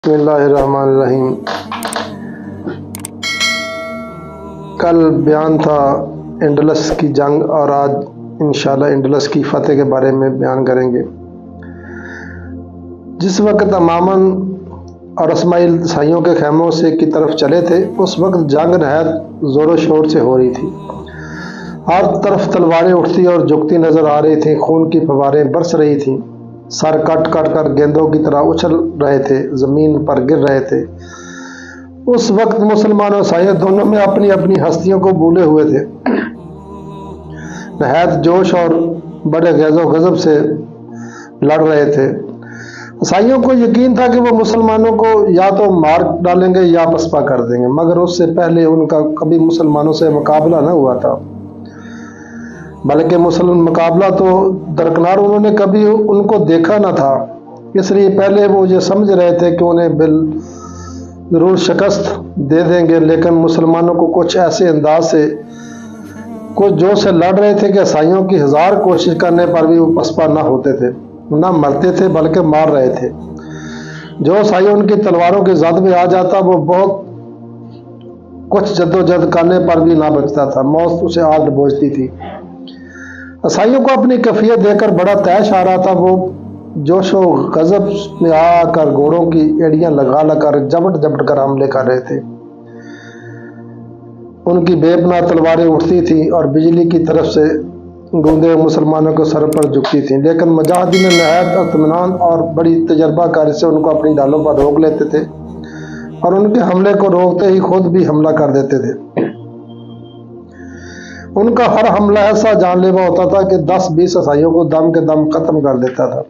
बिस्मिल्लाहिर्रहमानिर्रहीम। कल बयान था एंडलस की जंग और आज इंशाल्लाह एंडलस की फतेह के बारे में बयान करेंगे। जिस वक्त अमामन और इस्माइल ईसाइयों के खेमों से की तरफ चले थे, उस वक्त जंग नहायत ज़ोरों शोर से हो रही थी। हर तरफ तलवारें उठती और झुकती नजर आ रही थी। खून की फवारें बरस रही थीं। सर कट कट कर गेंदों की तरह उछल रहे थे, जमीन पर गिर रहे थे। उस वक्त मुसलमान और ईसाई दोनों में अपनी अपनी हस्तियों को भूले हुए थे। नहायत जोश और बड़े गैज़ो गज़ब से लड़ रहे थे। ईसाइयों को यकीन था कि वो मुसलमानों को या तो मार डालेंगे या पसपा कर देंगे, मगर उससे पहले उनका कभी मुसलमानों से मुकाबला न हुआ था। बल्कि मुसलमान मुकाबला तो दरकिनार, उन्होंने कभी उनको देखा न था। इसलिए पहले वो ये समझ रहे थे कि उन्हें जरूर शिकस्त दे देंगे, लेकिन मुसलमानों को कुछ ऐसे अंदाज से कुछ जोश से लड़ रहे थे कि ईसाइयों की 1000 कोशिश करने पर भी वो पसपा न होते थे, न मरते थे बल्कि मार रहे थे। जो ईसाई उनकी तलवारों की जद में आ जाता, वो बहुत कुछ जद्दोजहद करने पर भी ना बचता था। मौत उसे आग दबोचती थी। ईसाइयों को अपनी कैफियत देकर बड़ा तैश आ रहा था। वो जोशो गजब में आकर घोड़ों की एड़ियां लगा लगा जबट जबट कर हमले कर रहे थे। उनकी बेपनाह तलवारें उठती थीं और बिजली की तरफ से गूंदे मुसलमानों के सर पर झुकती थीं, लेकिन मुजाहिदीन नहायत इत्मीनान और बड़ी तजर्बाकारी से उनको अपनी डालों पर रोक लेते थे और उनके हमले को रोकते ही खुद भी हमला कर देते थे। उनका हर हमला ऐसा जानलेवा होता था कि 10-20 ईसाइयों को दम के दम खत्म कर देता था।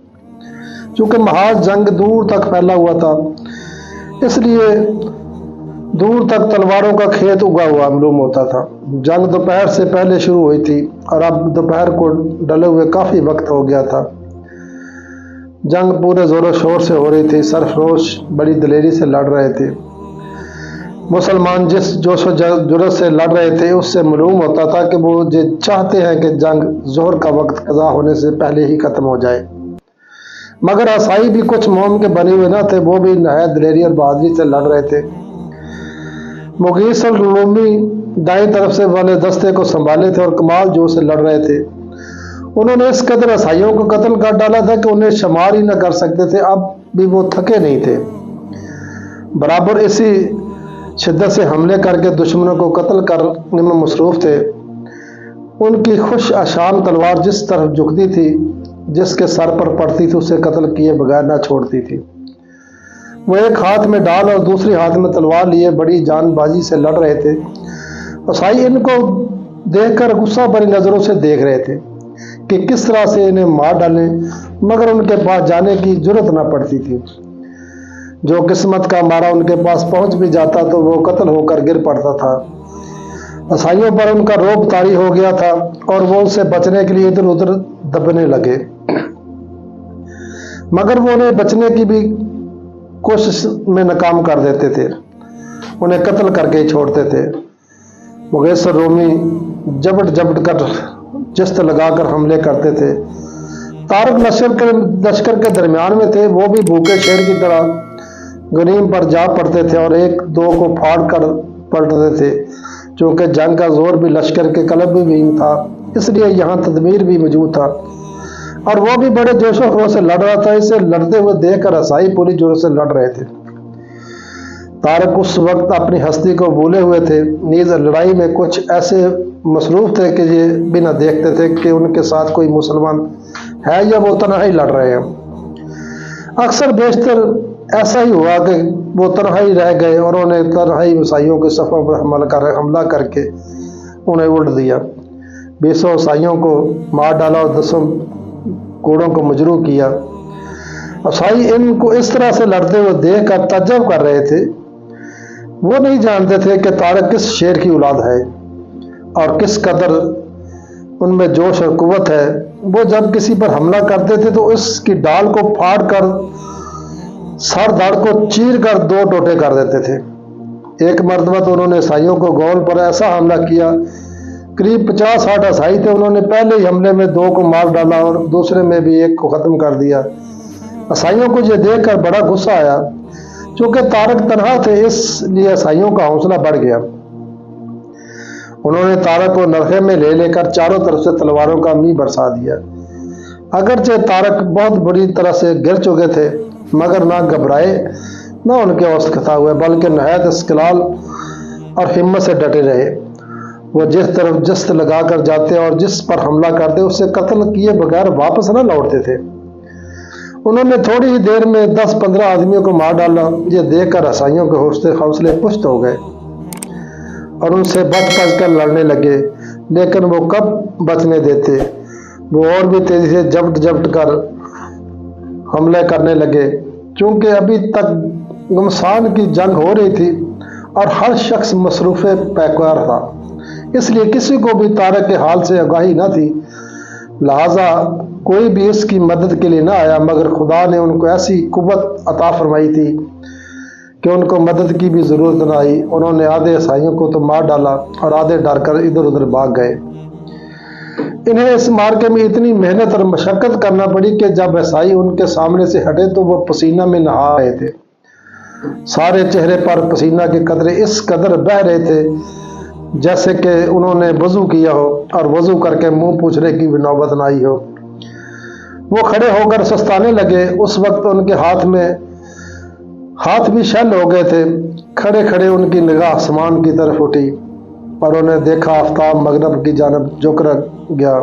चूंकि महाज जंग दूर तक फैला हुआ था, इसलिए दूर तक तलवारों का खेत उगा हुआ मालूम होता था। जंग दोपहर से पहले शुरू हुई थी और अब दोपहर को डले हुए काफी वक्त हो गया था। जंग पूरे जोरों शोर से हो रही थी। सरफरोश बड़ी दलेरी से लड़ रहे थे। मुसलमान जिस जोश व जुर्रत से लड़ रहे थे, उससे मालूम होता था कि वो ये चाहते हैं कि जंग जोहर का वक्त कज़ा होने से पहले ही खत्म हो जाए। मगर ईसाई भी कुछ मोम के बने हुए न थे। वो भी नहायत दिलेरी और बहादुरी से लड़ रहे थे। मुगीस रूमी दाएं तरफ से वाले दस्ते को संभाले थे और कमाल जोश से लड़ रहे थे। उन्होंने इस कदर ईसाइयों को कत्ल कर डाला था कि उन्हें शुमार ही न कर सकते थे। अब भी वो थके नहीं थे, बराबर इसी शिद्दत से हमले करके दुश्मनों को कत्ल करने में मसरूफ थे। उनकी खुश आशान तलवार जिस तरफ झुकती थी, जिसके सर पर पड़ती थी, उसे कत्ल किए बगैर न छोड़ती थी। वो एक हाथ में डाल और दूसरे हाथ में तलवार लिए बड़ी जानबाजी से लड़ रहे थे। ईसाई इनको देखकर गुस्सा भरी नजरों से देख रहे थे कि किस तरह से इन्हें मार डालें, मगर उनके पास जाने की जुर्रत न पड़ती थी। जो किस्मत का मारा उनके पास पहुंच भी जाता तो वो कत्ल होकर गिर पड़ता था। ईसाइयों पर उनका रोब तारी हो गया था और वो उनसे बचने के लिए इधर उधर दबने लगे, मगर वो उन्हें बचने की भी कोशिश में नाकाम कर देते थे। उन्हें कत्ल करके ही छोड़ते थे। मुगीस रोमी जबट जबट कर जिस्त लगाकर हमले करते थे। तारक लश्कर के दरमियान में थे। वो भी भूखे शेर की तरह गनीम पर जा पड़ते थे और एक दो को फाड़ कर पलटते थे। चूंकि जंग का जोर भी लश्कर के कलब में था, इसलिए यहाँ तदमीर भी मौजूद था और वो भी बड़े जोशो खरोश से लड़ रहा था। इसे लड़ते हुए देखकर ईसाई पूरी जोर से लड़ रहे थे। तारक उस वक्त अपनी हस्ती को भूले हुए थे। नीज लड़ाई में कुछ ऐसे मसरूफ थे कि ये भी न देखते थे कि उनके साथ कोई मुसलमान है या वो तन्हाई लड़ रहे हैं। अक्सर बेशतर ऐसा ही हुआ कि वो तन्हाई रह गए और उन्हें तन्हाई ईसाइयों के सफ़ों पर हमला करके उन्हें उल्ट दिया। 20 ईसाइयों को मार डाला और 10 घोड़ों को मजरूह किया। ईसाई इनको इस तरह से लड़ते हुए देख कर तज्जब कर रहे थे। वो नहीं जानते थे कि तारक किस शेर की औलाद है और किस कदर उनमें जोश और कुव्वत है। वो जब किसी पर हमला करते थे तो उसकी डाल को फाड़ कर सर धड़ को चीर कर 2 टोटे कर देते थे। एक मर्तबा तो उन्होंने ईसाइयों को गोल पर ऐसा हमला किया, करीब 50-60 ईसाई थे। उन्होंने पहले ही हमले में 2 को मार डाला और दूसरे में भी 1 को खत्म कर दिया। ईसाइयों को यह देखकर बड़ा गुस्सा आया। चूंकि तारक तनहा थे इसलिए ईसाइयों का हौसला बढ़ गया। उन्होंने तारक को नरखे में ले लेकर चारों तरफ से तलवारों का मींह बरसा दिया। अगरचे तारक बहुत बुरी तरह से गिर चुके थे, मगर ना घबराए न उनके हौसला हुए, बल्कि नहायत इस्कलाल और हिम्मत से डटे रहे। वो जिस तरफ जस्त लगाकर जाते और जिस पर हमला करते उसे कत्ल किए बगैर वापस न लौटते थे। उन्होंने थोड़ी ही देर में 10-15 आदमियों को मार डाला। ये देखकर ईसाइयों के हौसले पुष्ट हो गए और उनसे बच कर लड़ने लगे, लेकिन वो कब बचने देते। वो और भी तेजी से जपट कर हमले करने लगे। क्योंकि अभी तक गमसान की जंग हो रही थी और हर शख्स मसरूफ़ पैकार था, इसलिए किसी को भी तारक के हाल से आगाही न थी। लिहाजा कोई भी इसकी मदद के लिए न आया, मगर खुदा ने उनको ऐसी कुव्वत अता फरमाई थी कि उनको मदद की भी ज़रूरत न आई। उन्होंने आधे ईसाइयों को तो मार डाला और आधे डर कर इधर उधर भाग गए। इन्हें इस मार्के में इतनी मेहनत और मशक्क़त करना पड़ी कि जब ईसाई उनके सामने से हटे तो वो पसीना में नहा रहे थे। सारे चेहरे पर पसीना के कतरे इस कदर बह रहे थे जैसे कि उन्होंने वज़ू किया हो और वज़ू करके मुंह पूछने की भी नौबत न आई हो। वो खड़े होकर सुस्ताने लगे। उस वक्त उनके हाथ भी शल हो गए थे। खड़े खड़े उनकी निगाह आसमान की तरफ उठी और उन्हें देखा आफताब मगरब की जानब झुक गया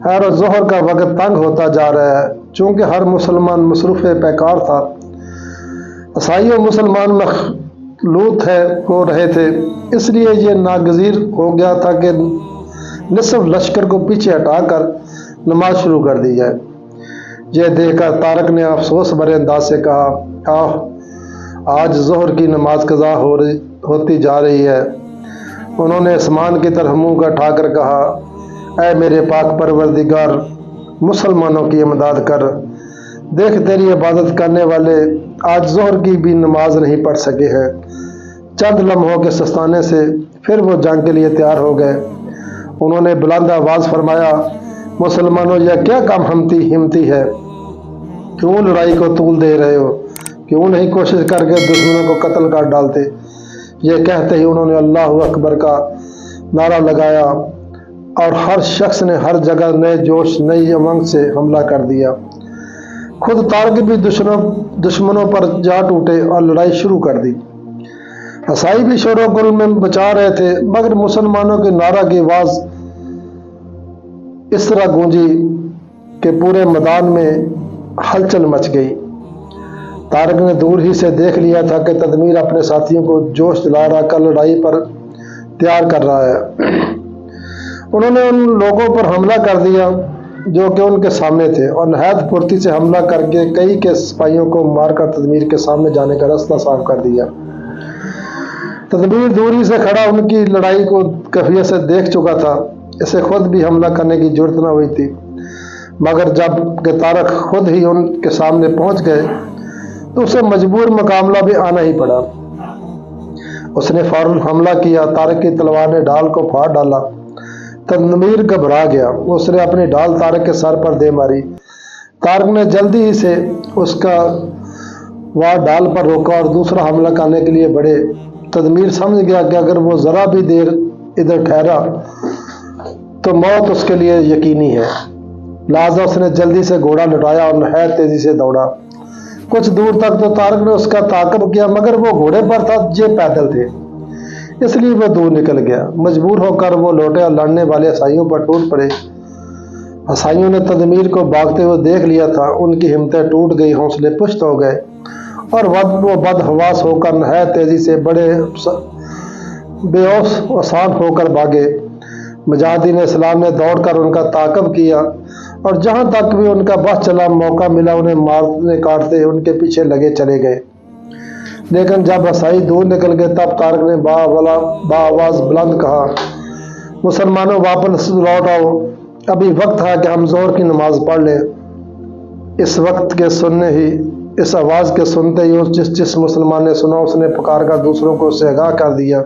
है और ज़ोहर का वक्त तंग होता जा रहा है। चूंकि हर मुसलमान मसरूफ़ पैकार था, ईसाई और मुसलमान मखलूत हो रहे थे, इसलिए ये नागज़ीर हो गया था कि निसफ लश्कर को पीछे हटाकर नमाज शुरू कर दी जाए। यह देखकर तारक ने अफसोस भरे अंदाज से कहा, आज ज़ोहर की नमाज कज़ा होती जा रही है। उन्होंने आसमान की तरफ मुंह का उठाकर कहा, ऐ मेरे पाक परवरदिगार, मुसलमानों की इमदाद कर। देख, तेरी इबादत करने वाले आज ज़ोहर की भी नमाज नहीं पढ़ सके हैं। चंद लम्हों के सस्ताने से फिर वो जंग के लिए तैयार हो गए। उन्होंने बुलंद आवाज़ फरमाया, मुसलमानों, यह क्या काम हिम्मती है? क्यों लड़ाई को तूल दे रहे हो? क्यों नहीं कोशिश करके दुश्मनों को कत्ल कर डालते? यह कहते ही उन्होंने अल्लाह अकबर का नारा लगाया और हर शख्स ने हर जगह नए जोश नई उमंग से हमला कर दिया। खुद तारक भी दुश्मनों पर जा टूटे और लड़ाई शुरू कर दी। ईसाई भी शोर गुल में बचा रहे थे, मगर मुसलमानों के नारा की आवाज़ इस तरह गूंजी कि पूरे मैदान में हलचल मच गई। तारक ने दूर ही से देख लिया था कि तदमीर अपने साथियों को जोश दिला रहा कर लड़ाई पर तैयार कर रहा है। उन्होंने उन लोगों पर हमला कर दिया जो कि उनके सामने थे और नहायत फुर्ती से हमला करके कई के सिपाहियों को मारकर तदमीर के सामने जाने का रास्ता साफ कर दिया। तदमीर दूरी से खड़ा उनकी लड़ाई को कैफियत से देख चुका था। इसे खुद भी हमला करने की जरूरत न हुई थी, मगर जब के तारक खुद ही उनके सामने पहुंच गए तो उसे मजबूर मुकाबला भी आना ही पड़ा। उसने फौरन हमला किया। तारक की तलवार ने ढाल को फाड़ डाला। तदमीर घबरा गया। उसने अपनी ढाल तारक के सर पर दे मारी। तारक ने जल्दी ही से उसका वार ढाल पर रोका और दूसरा हमला करने के लिए बढ़े। तदमीर समझ गया कि अगर वो जरा भी देर इधर ठहरा तो मौत उसके लिए यकीनी है। लिहाजा उसने जल्दी से घोड़ा लुटाया और नहायत तेजी से दौड़ा। कुछ दूर तक तो तारक ने उसका ताक़ब किया, मगर वो घोड़े पर था, ये पैदल थे, इसलिए वो दूर निकल गया। मजबूर होकर वो लौटे और लड़ने वाले ईसाइयों पर टूट पड़े। ईसाइयों ने तदमीर को भागते हुए देख लिया था। उनकी हिम्मतें टूट गई, हौसले पुष्ट हो गए और वो बदहवास होकर नहायत तेजी से बड़े बेऔस आसान होकर भागे। मुजाहिदीन इस्लाम ने दौड़कर उनका ताक़ब किया और जहां तक भी उनका बस चला मौका मिला उन्हें मारने काटते उनके पीछे लगे चले गए। लेकिन जब ईसाई दूर निकल गए तब तारक ने बाआवाज़ बुलंद कहा, मुसलमानों, वापस लौट आओ। अभी वक्त है कि हम ज़ोहर की नमाज पढ़ लें। इस वक्त के सुनने ही, इस आवाज़ के सुनते ही जिस मुसलमान ने सुना उसने पुकार कर दूसरों को उससे आगाह कर दिया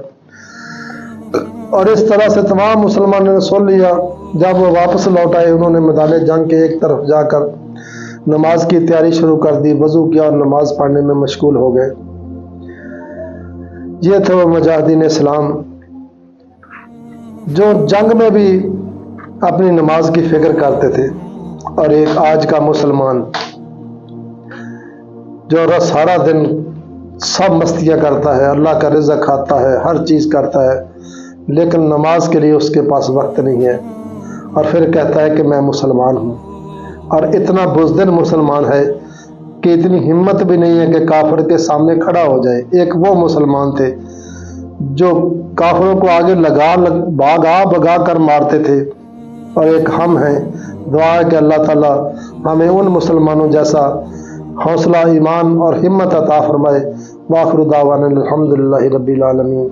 और इस तरह से तमाम मुसलमानों ने सुन लिया। जब वो वापस लौट आए उन्होंने मैदान जंग के एक तरफ जाकर نماز کی تیاری شروع کر دی، وضو کیا اور نماز پڑھنے میں مشغول ہو گئے۔ یہ تھے وہ مجاہدین اسلام جو جنگ میں بھی اپنی نماز کی فکر کرتے تھے، اور ایک آج کا مسلمان جو سارا دن سب مستیاں کرتا ہے، اللہ کا رزق کھاتا ہے، ہر چیز کرتا ہے، لیکن نماز کے لیے اس کے پاس وقت نہیں ہے، اور پھر کہتا ہے کہ میں مسلمان ہوں، اور اتنا بزدل مسلمان ہے کہ اتنی ہمت بھی نہیں ہے کہ کافر کے سامنے کھڑا ہو جائے۔ ایک وہ مسلمان تھے جو کافروں کو آگے بھگا کر مارتے تھے، اور ایک ہم ہیں۔ دعا ہے کہ اللہ تعالی ہمیں ان مسلمانوں جیسا حوصلہ، ایمان اور ہمت عطا فرمائے۔ وآخر دعوانا الحمدللہ رب العالمین۔